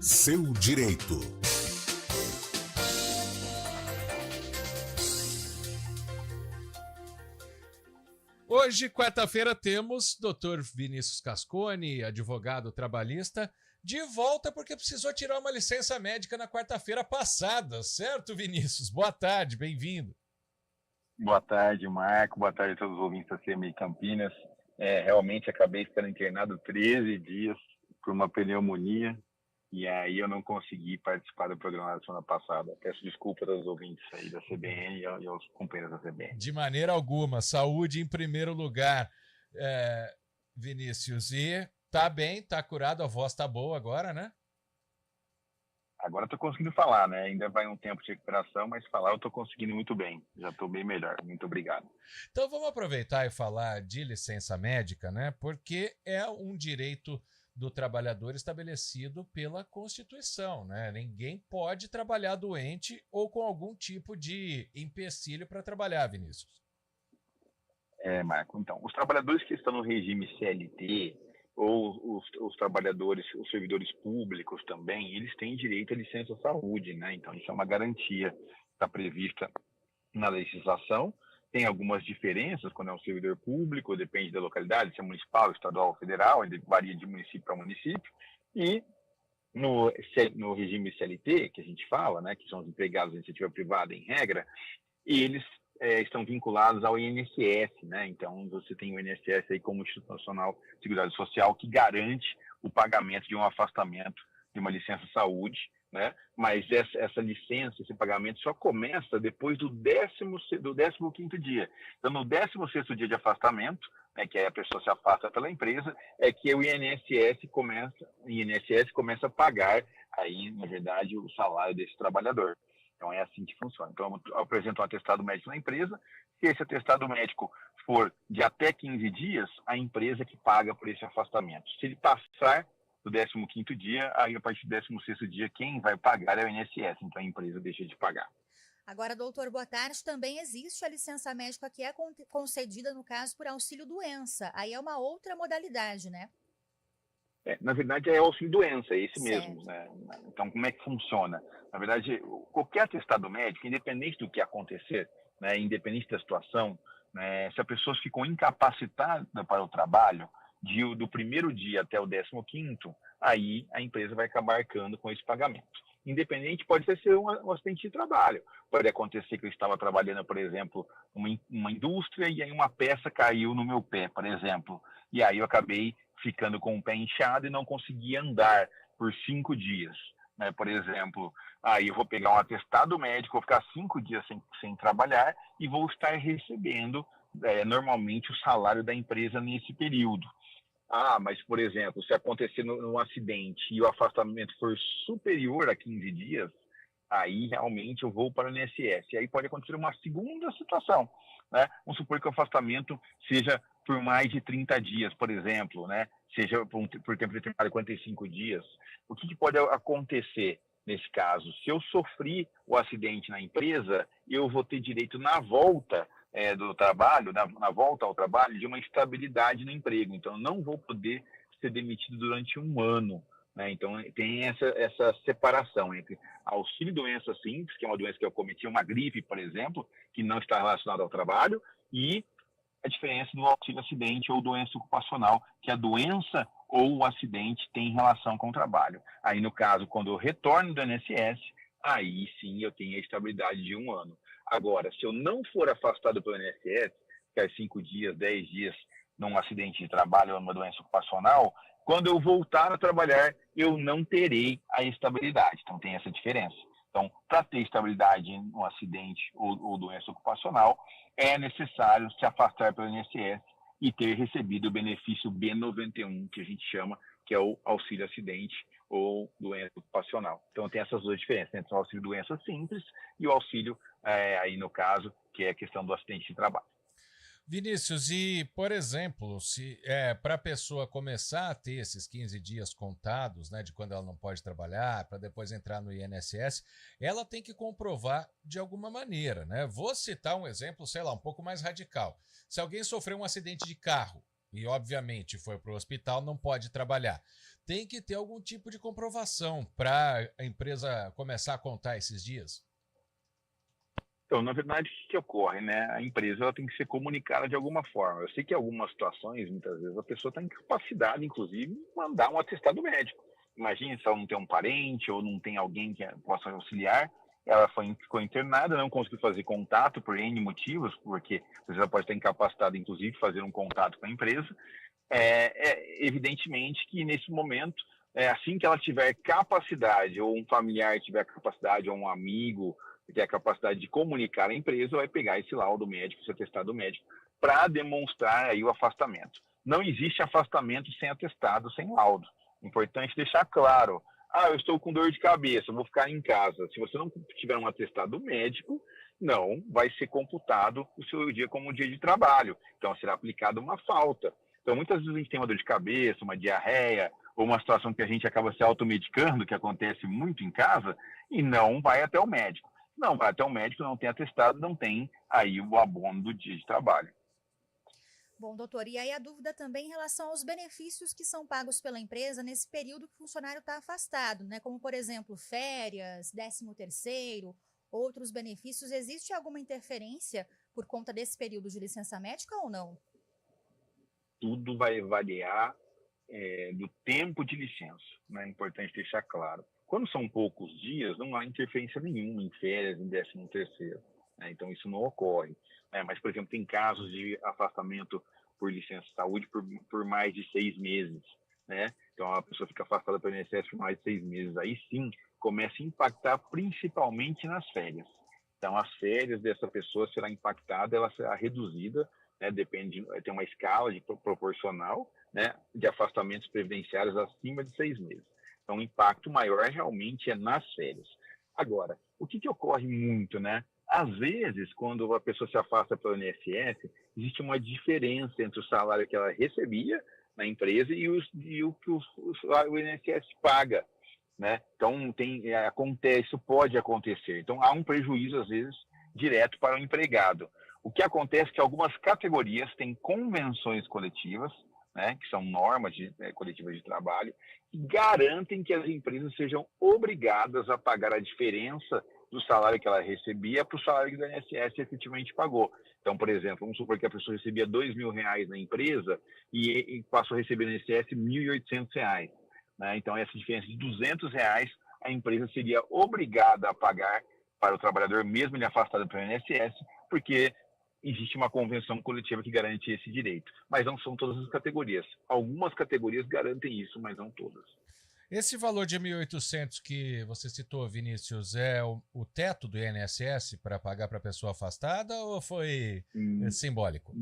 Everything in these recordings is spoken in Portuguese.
Seu direito. Hoje, quarta-feira, temos Dr. Vinícius Cascone, advogado trabalhista, de volta porque precisou tirar uma licença médica na quarta-feira passada, certo, Vinícius? Boa tarde, bem-vindo. Boa tarde, Marco. Boa tarde a todos os ouvintes da CMI Campinas. Realmente acabei ficando internado 13 dias por uma pneumonia e aí eu não consegui participar do programa da semana passada. Peço desculpas aos ouvintes aí da CBN e aos companheiros da CBN. De maneira alguma, saúde em primeiro lugar, Vinícius. E tá bem, tá curado, a voz tá boa agora, né? Agora estou conseguindo falar, né? Ainda vai um tempo de recuperação, mas falar eu estou conseguindo muito bem. Já estou bem melhor. Muito obrigado. Então vamos aproveitar e falar de licença médica, né? Porque é um direito do trabalhador estabelecido pela Constituição, né? Ninguém pode trabalhar doente ou com algum tipo de empecilho para trabalhar, Vinícius. Marco, então, os trabalhadores que estão no regime CLT ou os trabalhadores, os servidores públicos também, eles têm direito à licença saúde, né? Então, isso é uma garantia, está prevista na legislação. Tem algumas diferenças quando é um servidor público, depende da localidade, se é municipal, estadual ou federal, varia de município para município. E no regime CLT, que a gente fala, né, que são os empregados da iniciativa privada em regra, eles estão vinculados ao INSS, né? Então, você tem o INSS aí como Instituto Nacional de Seguridade Social, que garante o pagamento de um afastamento de uma licença saúde, né? Mas essa licença, esse pagamento só começa depois do 15º dia. Então, no 16º dia de afastamento, né, que aí a pessoa se afasta pela empresa, é que o INSS começa a pagar, aí, na verdade, o salário desse trabalhador. Então, é assim que funciona. Então, eu apresento um atestado médico na empresa. Se esse atestado médico for de até 15 dias, a empresa que paga por esse afastamento. Se ele passar do 15º dia, aí a partir do 16º dia, quem vai pagar é o INSS. Então, a empresa deixa de pagar. Agora, doutor, boa tarde. Também existe a licença médica que é concedida, no caso, por auxílio-doença. Aí é uma outra modalidade, né? Na verdade, é auxílio-doença, é esse Certo. mesmo, né? Então, como é que funciona? Na verdade, qualquer atestado médico, independente do que acontecer, né, independente da situação, né, se a pessoa ficou incapacitada para o trabalho, do primeiro dia até o 15º, aí a empresa vai acabar arcando com esse pagamento. Independente, pode ser um acidente de trabalho. Pode acontecer que eu estava trabalhando, por exemplo, uma indústria e aí uma peça caiu no meu pé, por exemplo. E aí eu acabei ficando com o pé inchado e não consegui andar por 5 dias. Né? Por exemplo, aí eu vou pegar um atestado médico, vou ficar 5 dias sem trabalhar e vou estar recebendo normalmente o salário da empresa nesse período. Mas, por exemplo, se acontecer num acidente e o afastamento for superior a 15 dias, aí realmente eu vou para o INSS. E aí pode acontecer uma segunda situação, né? Vamos supor que o afastamento seja por mais de 30 dias, por exemplo, né? Seja por tempo determinado, 45 dias. O que pode acontecer nesse caso? Se eu sofri o acidente na empresa, eu vou ter direito na volta do trabalho, na volta ao trabalho, de uma estabilidade no emprego. Então, eu não vou poder ser demitido durante um ano. Né? Então, tem essa separação entre auxílio-doença simples, que é uma doença que eu cometi, uma gripe, por exemplo, que não está relacionada ao trabalho, e a diferença do auxílio-acidente ou doença ocupacional, que a doença ou o acidente tem relação com o trabalho. Aí, no caso, quando eu retorno do INSS, aí sim eu tenho a estabilidade de um ano. Agora, se eu não for afastado pelo INSS, que é 5 dias, 10 dias, num acidente de trabalho ou numa doença ocupacional, quando eu voltar a trabalhar, eu não terei a estabilidade. Então, tem essa diferença. Então, para ter estabilidade em um acidente ou doença ocupacional, é necessário se afastar pelo INSS e ter recebido o benefício B91, que a gente chama, que é o auxílio acidente ou doença ocupacional. Então, tem essas duas diferenças entre o auxílio doença simples e o auxílio, aí no caso, que é a questão do acidente de trabalho. Vinícius, e, por exemplo, se para a pessoa começar a ter esses 15 dias contados, né, de quando ela não pode trabalhar, para depois entrar no INSS, ela tem que comprovar de alguma maneira, né? Vou citar um exemplo, sei lá, um pouco mais radical. Se alguém sofreu um acidente de carro e, obviamente, foi para o hospital, não pode trabalhar. tem que ter algum tipo de comprovação para a empresa começar a contar esses dias? Então, na verdade, o que ocorre, né? A empresa ela tem que ser comunicada de alguma forma. Eu sei que em algumas situações, muitas vezes, a pessoa está incapacitada, inclusive, de mandar um atestado médico. Imagine se ela não tem um parente ou não tem alguém que possa auxiliar. Ela ficou internada, não conseguiu fazer contato por N motivos, porque às vezes ela pode estar incapacitada, inclusive, de fazer um contato com a empresa. Evidentemente que nesse momento, assim que ela tiver capacidade, ou um familiar tiver capacidade, ou um amigo ter a capacidade de comunicar à empresa, vai pegar esse laudo médico, esse atestado médico, para demonstrar aí o afastamento. Não existe afastamento sem atestado, sem laudo. Importante deixar claro. Eu estou com dor de cabeça, vou ficar em casa. Se você não tiver um atestado médico, não vai ser computado o seu dia como um dia de trabalho. Então, será aplicada uma falta. Então, muitas vezes a gente tem uma dor de cabeça, uma diarreia, ou uma situação que a gente acaba se automedicando, que acontece muito em casa, e não vai até o médico. Não vai até o médico, não tem atestado, não tem aí o abono do dia de trabalho. Bom, doutor, e aí a dúvida também em relação aos benefícios que são pagos pela empresa nesse período que o funcionário está afastado, né? Como, por exemplo, férias, 13º, outros benefícios. Existe alguma interferência por conta desse período de licença médica ou não? Tudo vai variar do tempo de licença, né? É importante deixar claro. Quando são poucos dias, não há interferência nenhuma em férias, em 13º, né? Então, isso não ocorre. Mas, por exemplo, tem casos de afastamento por licença de saúde por mais de 6 meses, né? Então, a pessoa fica afastada pelo INSS por mais de 6 meses. Aí, sim, começa a impactar principalmente nas férias. Então, as férias dessa pessoa será impactada, ela será reduzida, né? Tem uma escala proporcional, né, de afastamentos previdenciários acima de 6 meses. Então, o impacto maior realmente é nas férias. Agora, o que ocorre muito, né? Às vezes, quando a pessoa se afasta pelo INSS, existe uma diferença entre o salário que ela recebia na empresa e o que o INSS paga, né? Então, isso pode acontecer. Então, há um prejuízo, às vezes, direto para o empregado. O que acontece é que algumas categorias têm convenções coletivas, né, que são normas coletivas de trabalho, que garantem que as empresas sejam obrigadas a pagar a diferença do salário que ela recebia para o salário que o INSS efetivamente pagou. Então, por exemplo, vamos supor que a pessoa recebia R$2.000 na empresa e passou a receber no INSS R$1.800. Né? Então, essa diferença de R$200, a empresa seria obrigada a pagar para o trabalhador, mesmo ele afastado pelo INSS, porque existe uma convenção coletiva que garante esse direito. Mas não são todas as categorias. Algumas categorias garantem isso, mas não todas. Esse valor de 1.800 que você citou, Vinícius, é o teto do INSS para pagar para a pessoa afastada ou foi simbólico?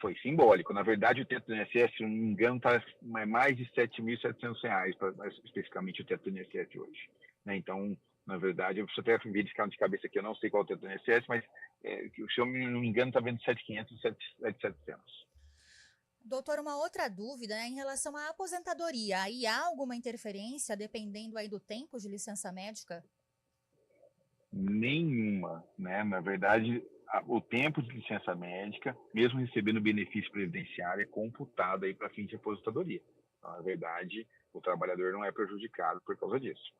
Foi simbólico. Na verdade, o teto do INSS, se não me engano, está mais de R$7.700, especificamente o teto do INSS hoje. Né? Então, na verdade, eu preciso até verificar de cabeça aqui, eu não sei qual é o teto do INSS, mas se eu não me engano, está vendo 7.500 e 7.700. Doutor, uma outra dúvida, né, em relação à aposentadoria. Aí há alguma interferência dependendo aí do tempo de licença médica? Nenhuma, né? Na verdade, o tempo de licença médica, mesmo recebendo benefício previdenciário, é computado aí para fim de aposentadoria. Então, na verdade, o trabalhador não é prejudicado por causa disso.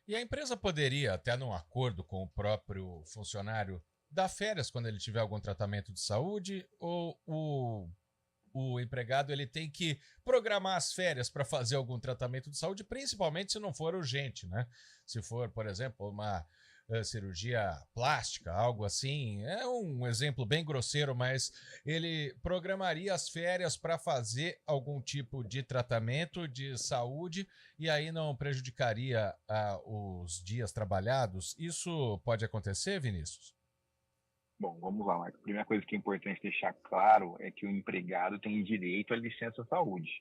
E a empresa poderia, até num acordo com o próprio funcionário, dar férias quando ele tiver algum tratamento de saúde, ou o empregado ele tem que programar as férias para fazer algum tratamento de saúde, principalmente se não for urgente, né? Se for, por exemplo, uma cirurgia plástica, algo assim, é um exemplo bem grosseiro, mas ele programaria as férias para fazer algum tipo de tratamento de saúde e aí não prejudicaria os dias trabalhados. Isso pode acontecer, Vinícius? Bom, vamos lá, Marco. A primeira coisa que é importante deixar claro é que o empregado tem direito à licença saúde.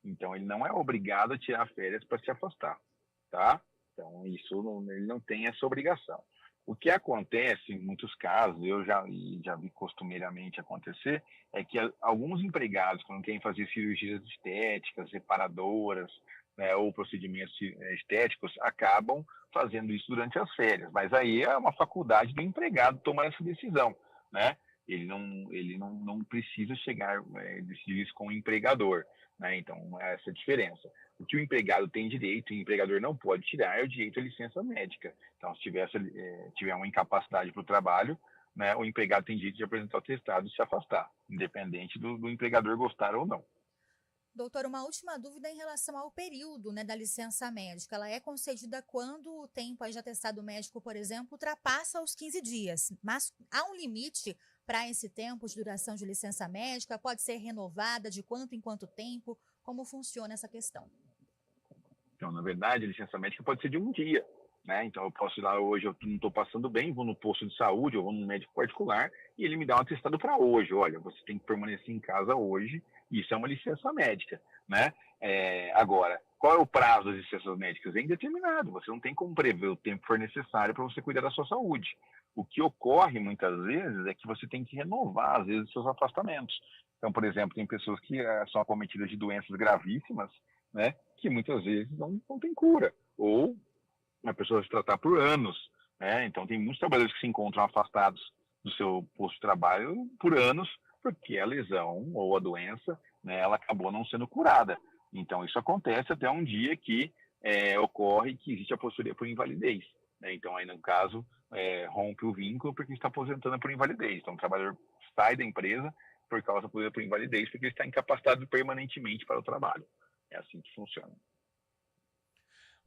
Então, ele não é obrigado a tirar férias para se afastar, tá? Então, ele não tem essa obrigação. O que acontece em muitos casos, eu já vi costumeiramente acontecer, é que alguns empregados, quando querem fazer cirurgias estéticas, reparadoras, né, ou procedimentos estéticos, acabam fazendo isso durante as férias. Mas aí é uma faculdade do empregado tomar essa decisão, né? ele não precisa chegar decidir isso com o empregador, né? Então, essa é a diferença. O que o empregado tem direito, o empregador não pode tirar, é o direito à licença médica. Então, se tiver uma incapacidade para o trabalho, né, o empregado tem direito de apresentar o atestado e se afastar, independente do empregador gostar ou não. Doutor, uma última dúvida em relação ao período, né, da licença médica. Ela é concedida quando o tempo aí de atestado médico, por exemplo, ultrapassa os 15 dias. Mas há um limite para esse tempo de duração de licença médica? Pode ser renovada de quanto em quanto tempo? Como funciona essa questão? Então, na verdade, a licença médica pode ser de um dia, né? Então, eu posso ir lá hoje, eu não estou passando bem, vou no posto de saúde, eu vou no médico particular e ele me dá um atestado para hoje. Olha, você tem que permanecer em casa hoje, isso é uma licença médica, né? Agora, qual é o prazo das licenças médicas? É indeterminado, você não tem como prever o tempo que for necessário para você cuidar da sua saúde. O que ocorre muitas vezes é que você tem que renovar, às vezes, seus afastamentos. Então, por exemplo, tem pessoas que são acometidas de doenças gravíssimas, né, que muitas vezes não tem cura, ou a pessoa vai se tratar por anos, né? Então, tem muitos trabalhadores que se encontram afastados do seu posto de trabalho por anos, porque a lesão ou a doença, né, ela acabou não sendo curada. Então, isso acontece até um dia que ocorre que existe a aposentadoria por invalidez, né? Então, aí, no caso, rompe o vínculo porque está aposentando por invalidez. Então, o trabalhador sai da empresa por causa da aposentadoria por invalidez, porque ele está incapacitado permanentemente para o trabalho. É assim que funciona.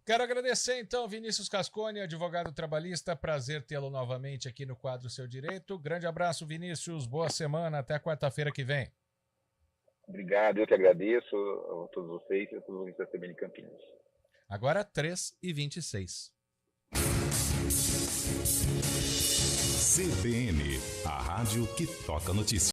Quero agradecer, então, Vinícius Cascone, advogado trabalhista. Prazer tê-lo novamente aqui no quadro Seu Direito. Grande abraço, Vinícius. Boa semana. Até quarta-feira que vem. Obrigado. Eu que agradeço a todos vocês e a todos os da CBN Campinas. Agora, 3h26. CBN, a rádio que toca notícias.